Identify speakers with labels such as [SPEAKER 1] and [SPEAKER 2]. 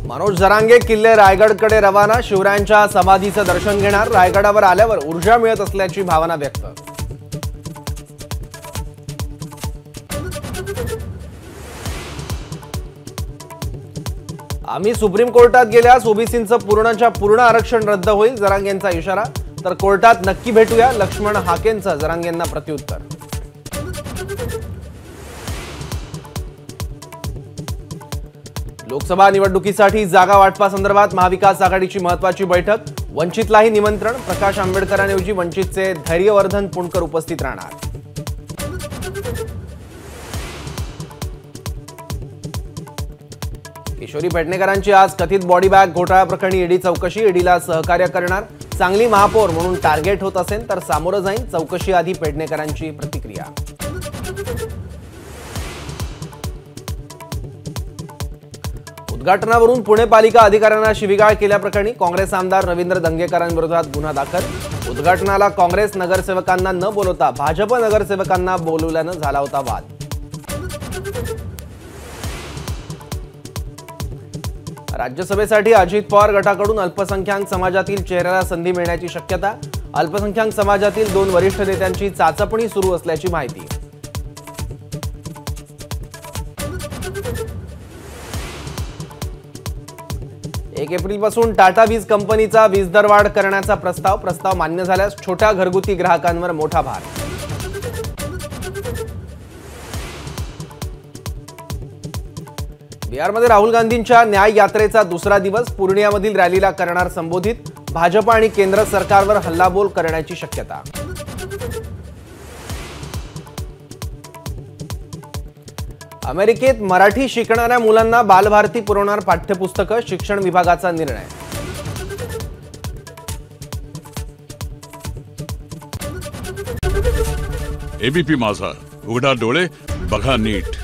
[SPEAKER 1] मनोज जरांगे किल्ले रायगडकडे रवाना। शिवरायांच्या समाधीचं दर्शन घेणार। रायगडावर आल्यावर ऊर्जा मिळत असल्याची भावना व्यक्त। आम्ही सुप्रीम कोर्टात गेल्यास ओबीसींचं पूर्णच्या पूर्ण आरक्षण रद्द होईल, जरांगेंचा इशारा। तर कोर्टात नक्की भेटूया, लक्ष्मण हाकेंचं जरांगेंना प्रत्युत्तर। लोकसभा निवडणुकीसाठी जागा वाटपासंदर्भात महाविकास आघाडीची महत्त्वाची बैठक। वंचितलाही निमंत्रण। प्रकाश आंबेडकरांऐवजी वंचितचे धैर्यवर्धन पुणकर उपस्थित राहणार। किशोरी पेडणेकरांची आज कथित बॉडी बॅग घोटाळा प्रकरणी ईडी चौकशी। ईडीला सहकार्य करणार। सांगली महापौर म्हणून टार्गेट होत असेल तर सामोरं जाईन, चौकशी आधी पेडणेकरांची प्रतिक्रिया। उद्घाटनावरून पुणे पालिका अधिकाऱ्यांना शिवीगाळ केल्याप्रकरणी काँग्रेस आमदार रवींद्र दंगेकरांविरोधात गुन्हा दाखल। उद्घाटनाला काँग्रेस नगरसेवकांना न बोलवता भाजप नगरसेवकांना बोलवल्यानं झाला होता वाद। राज्यसभेसाठी अजित पवार गटाकडून अल्पसंख्याक समाजातील चेहऱ्याला संधी मिळण्याची शक्यता। अल्पसंख्याक समाजातील 2 वरिष्ठ नेत्यांची चाचपणी सुरू असल्याची माहिती। 1 एप्रिलपासून टाटा वीज कंपनीचा वीज दरवाढ करण्याचा प्रस्ताव मान्य झाल्यास छोट्या घरगुती ग्राहकांवर मोठा भार। बिहारमध्ये राहुल गांधींच्या न्याय यात्रेचा दुसरा दिवस। पूर्णियामधील रॅलीला करणार संबोधित। भाजप आणि केंद्र सरकारवर हल्लाबोल करण्याची शक्यता। अमेरिकेत मराठी शिकणाऱ्या मुलांना बालभारती पुरवणार पाठ्यपुस्तकं। शिक्षण विभागाचा निर्णय।
[SPEAKER 2] एबीपी माझा, उघडा डोळे बघा नीट।